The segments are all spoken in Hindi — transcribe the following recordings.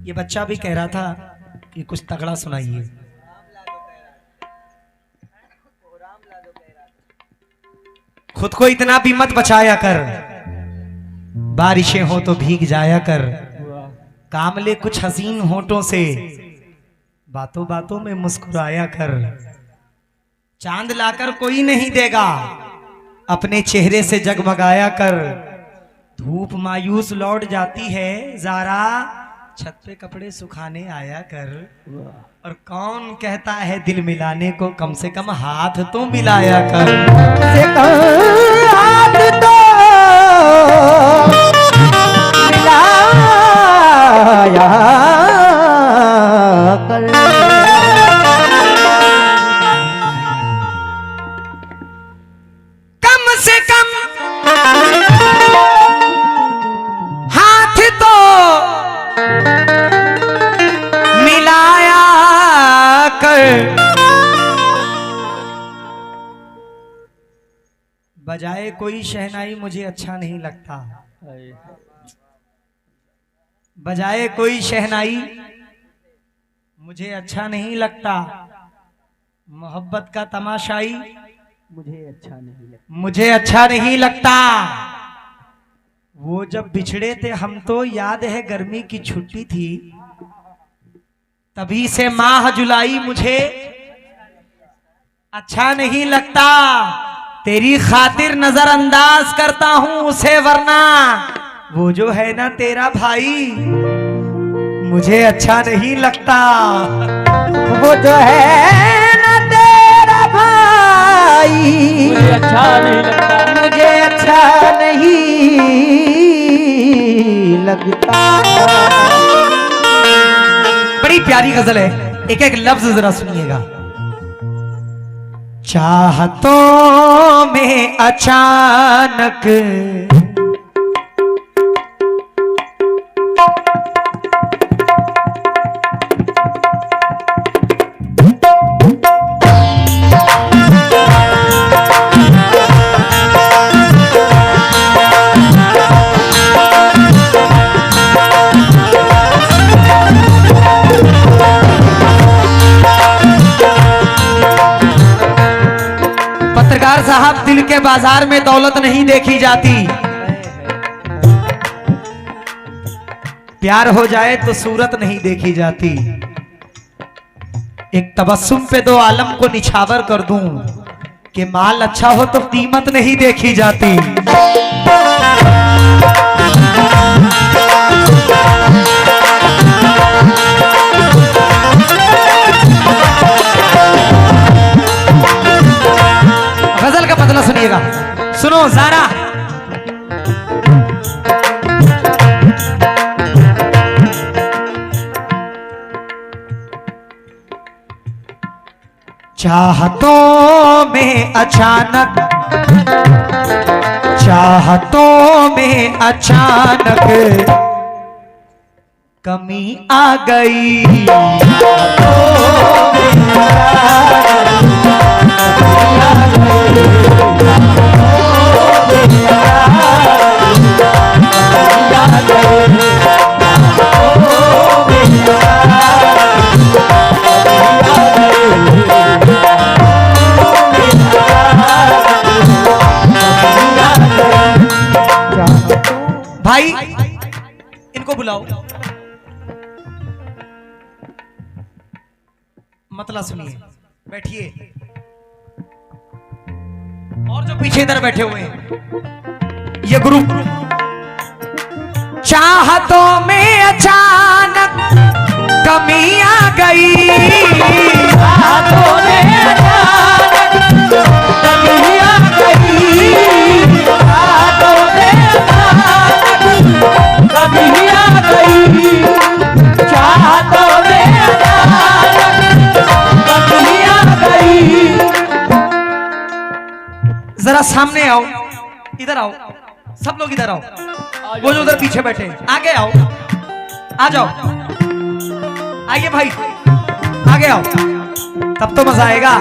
ये बच्चा भी कह रहा था कि कुछ तगड़ा सुनाइए। खुद को इतना भी मत बचाया कर, बारिशें हो तो भीग जाया कर, काम ले कुछ हसीन होठों से, बातों बातों में मुस्कुराया कर। चांद लाकर कोई नहीं देगा, अपने चेहरे से जगमगाया कर। धूप मायूस लौट जाती है, जरा छत पे कपड़े सुखाने आया कर। और कौन कहता है दिल मिलाने को, कम से कम हाथ तो मिलाया कर। से कम हाथ तो मिलाया कर। कम से कम हाथ तो मिलाया कर। बजाए कोई शहनाई मुझे अच्छा नहीं लगता, बजाए कोई शहनाई मुझे अच्छा नहीं लगता। मोहब्बत का तमाशाई मुझे अच्छा नहीं लगता। वो जब बिछड़े थे हम तो याद है गर्मी की छुट्टी थी, तभी से माह जुलाई मुझे अच्छा नहीं लगता। तेरी खातिर नजरअंदाज करता हूं उसे, वरना वो जो है ना तेरा भाई मुझे अच्छा नहीं लगता। वो जो है ना तेरा भाई मुझे अच्छा नहीं लगता, मुझे अच्छा नहीं लगता। बड़ी प्यारी गजल है, एक एक लफ्ज जरा सुनिएगा। चाहतों में अचानक पत्रकार साहब, दिल के बाजार में दौलत नहीं देखी जाती। प्यार हो जाए तो सूरत नहीं देखी जाती। एक तबस्सुम पे दो आलम को निछावर कर दूं कि माल अच्छा हो तो कीमत नहीं देखी जाती। गजल का बदला सुनिएगा, सुनो ज़ारा। चाहतों में अचानक, चाहतों में अचानक कमी आ गई। भाई इनको बुलाओ, मतलब सुनिए, बैठिए। और जो पीछे इधर बैठे हुए हैं ये ग्रुप। चाहतों में अचानक कमी आ गई, चाहतों में अचानक कमी आ गई, चाहतों में अचानक कमी आ गई, चाहतों में अचानक कमी आ गई। जरा सामने आओ, इधर आओ, सब लोग इधर आओ। वो जो उधर पीछे बैठे आगे आओ, आ जाओ, आइए भाई आगे आओ, तब तो मजा आएगा।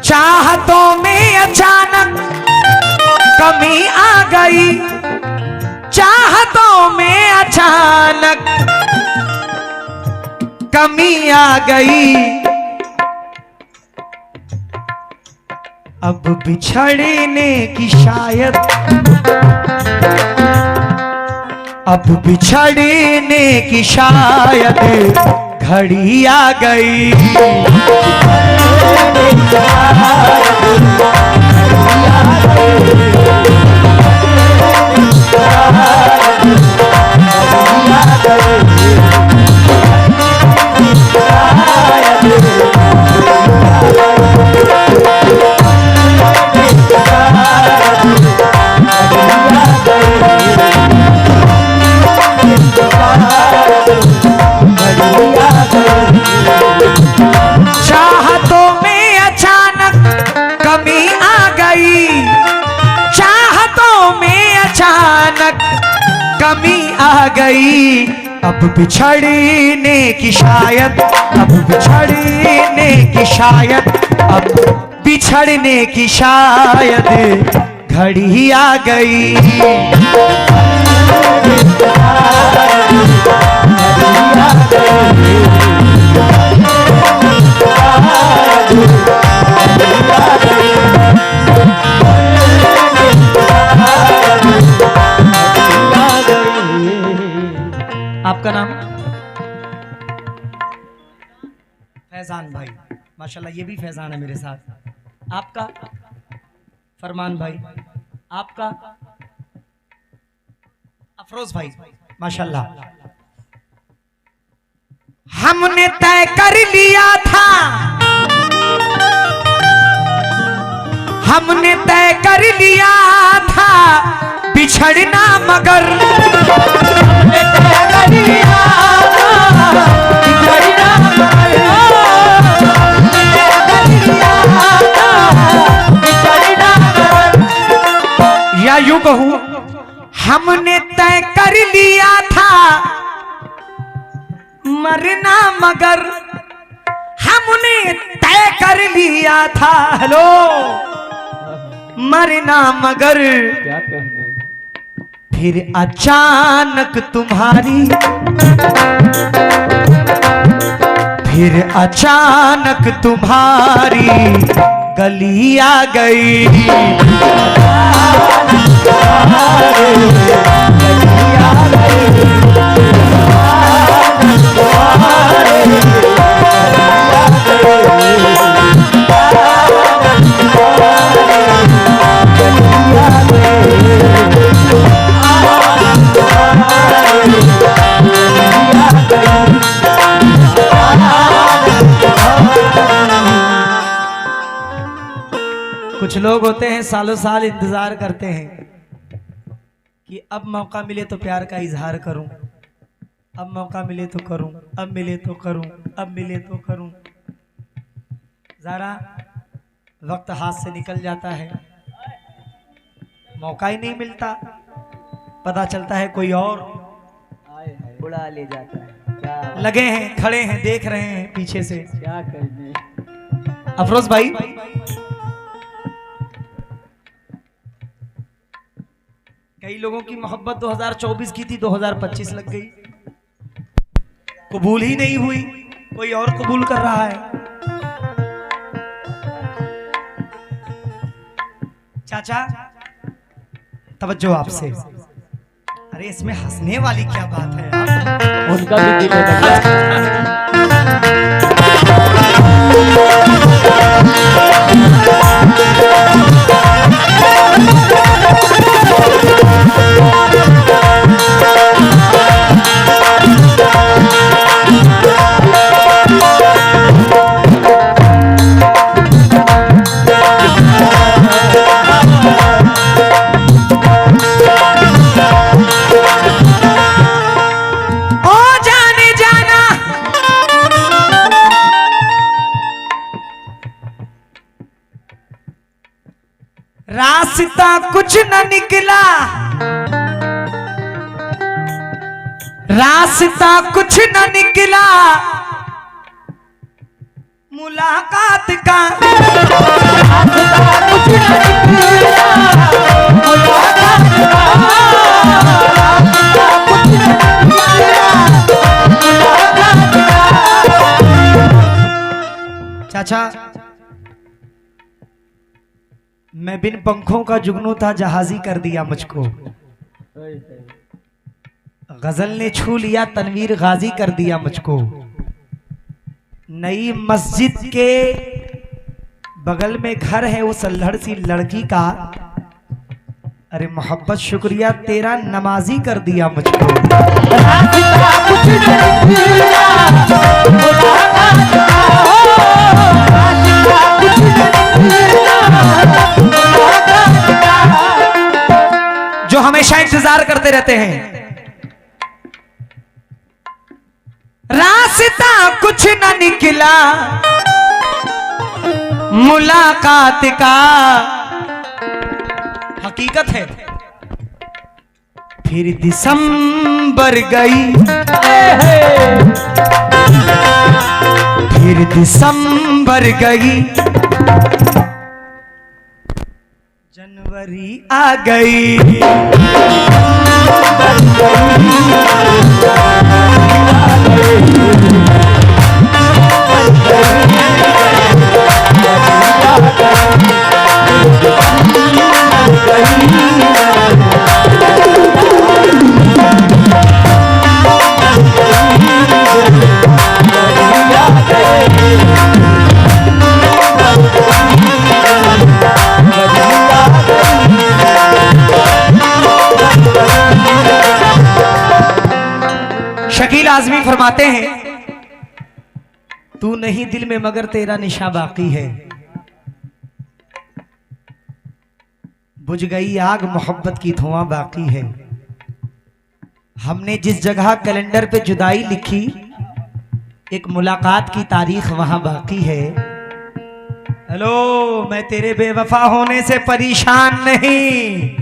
चाहतों में अचानक कमी आ गई, चाहतों में अचानक अचानक कमी आ गई, अब बिछड़ने की शायद, अब बिछड़ने की शायद घड़ी आ गई। चाहतों में अचानक कमी आ गई, चाहतों में अचानक कमी आ गई, अब बिछड़ने की शायद, अब बिछड़ने की शायद, अब बिछड़ने की शायद घड़ी आ गई। आपका नाम? फैजान भाई, माशाल्लाह ये भी फैजान है मेरे साथ। आपका? फरमान भाई। आपका? अफरोज भाई, माशाल्लाह। हमने तय कर लिया था, हमने तय कर लिया था बिछड़ना, मगर हमने तय कर लिया था बिछड़ना, मगर हमने तय कर लिया था बिछड़ना, मगर, या यूं कहूं हमने तय कर लिया था मरना, मगर हमने तय कर लिया था, हेलो, मरना, मगर क्या कहने। फिर अचानक तुम्हारी, फिर अचानक तुम्हारी गली आ गई, गली आ गई। कुछ लोग होते हैं सालों साल इंतजार करते हैं कि अब मौका मिले तो प्यार का इजहार करूं, अब मौका मिले तो करूं, अब मिले तो करूं, अब मिले तो करूं। जरा वक्त हाथ से निकल जाता है, मौका ही नहीं मिलता, पता चलता है कोई और उड़ा ले जाता है। क्या लगे हैं, खड़े हैं, देख रहे हैं पीछे से। क्या कहने। अफरोज भाई, कई लोगों की मोहब्बत 2024 की थी, 2025 लग गई, कबूल ही नहीं हुई, कोई और कबूल कर रहा है। चाचा तवज्जो आपसे, अरे इसमें हंसने वाली क्या बात है यार? उनका भी दिल है। रास्ता कुछ न निकला, रास्ता कुछ न निकला मुलाकात का, रास्ता कुछ न निकला मुलाकात का, रास्ता कुछ न निकला अच्छा, मैं बिन पंखों का जुगनू था, जहाजी कर दिया मुझको। गजल ने छू लिया, तनवीर गाजी कर दिया मुझको। नई मस्जिद के बगल में घर है उस अल्हड़ सी लड़की का। अरे मोहब्बत शुक्रिया तेरा, नमाजी कर दिया मुझको। जो हमेशा इंतजार करते रहते हैं, रास्ता कुछ न निकला मुलाकात का। हकीकत है, फिर दिसंबर गई, फिर दिसंबर गई, जनवरी आ गई। शकील आजमी फरमाते हैं, तू नहीं दिल में मगर तेरा निशा बाकी है। बुझ गई आग मोहब्बत की धुआं बाकी है। हमने जिस जगह कैलेंडर पे जुदाई लिखी, एक मुलाकात की तारीख वहां बाकी है। हेलो, मैं तेरे बेवफा होने से परेशान नहीं,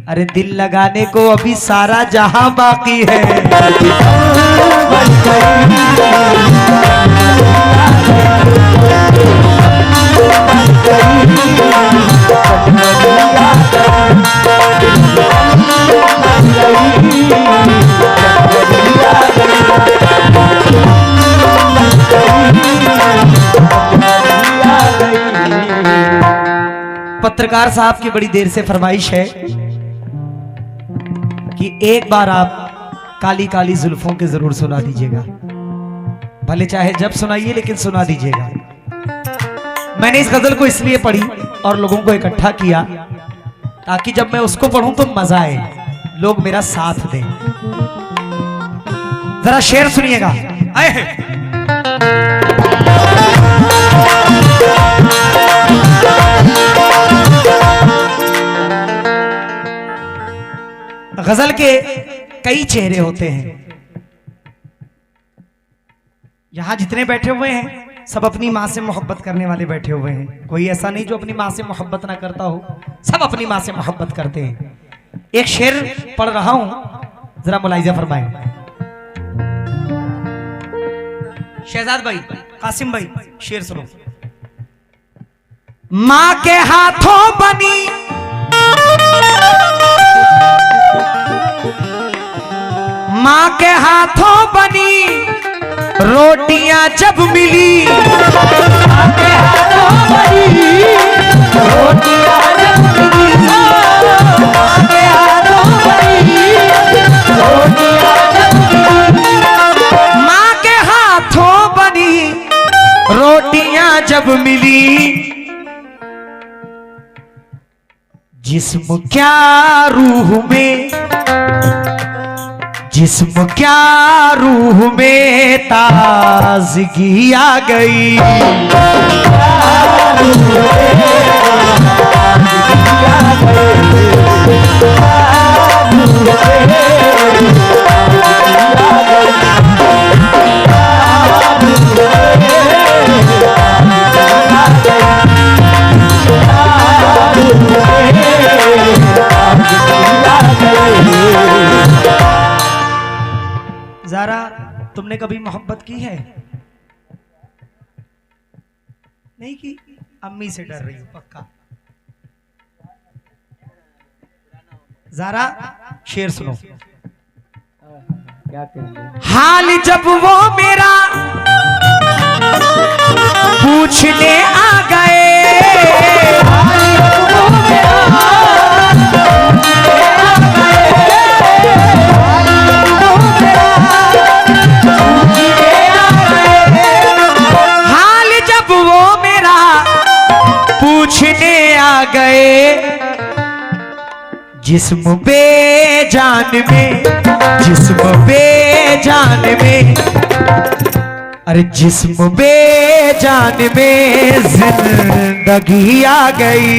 अरे दिल लगाने को अभी सारा जहां बाकी है। पत्रकार साहब की बड़ी देर से फरमाइश है कि एक बार आप काली काली जुल्फों के जरूर सुना दीजिएगा, भले चाहे जब सुनाइए लेकिन सुना दीजिएगा। मैंने इस गजल को इसलिए पढ़ी और लोगों को इकट्ठा किया ताकि जब मैं उसको पढ़ूं तो मजा आए, लोग मेरा साथ दें। जरा शेर सुनिएगा। आए गजल के कई चेहरे होते हैं। यहां जितने बैठे हुए हैं सब अपनी मां से मोहब्बत करने वाले बैठे हुए हैं। कोई ऐसा नहीं जो अपनी मां से मोहब्बत ना करता हो, सब अपनी मां से मोहब्बत करते हैं। एक शेर पढ़ रहा हूं, जरा मुलाहिजा फरमाएं। शहजाद भाई, कासिम भाई, शेर सुनो। मां के हाथों बनी मां के हाथों बनी रोटियां जब मिली, मां के हाथों बनी रोटियां जब मिली, मां के हाथों बनी रोटियां जब मिली, मां के हाथों बनी रोटियां जब मिली, जिस्म क्या रूह में, जिस्म क्या रूह में ताजगी आ गई। ज़ारा, तुमने कभी मोहब्बत की है? नहीं की? अम्मी से डर रही हो पक्का। ज़ारा, शेर सुनो। क्या करेंगे? हाल जब वो मेरा पूछने आ गए। हाल जब वो मेरा पूछने आ गए, जिस्म बेजान में, जिस्म बेजान में, अरे जिस्म बेजान में जिंदगी आ गई।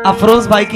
अफरोज भाई की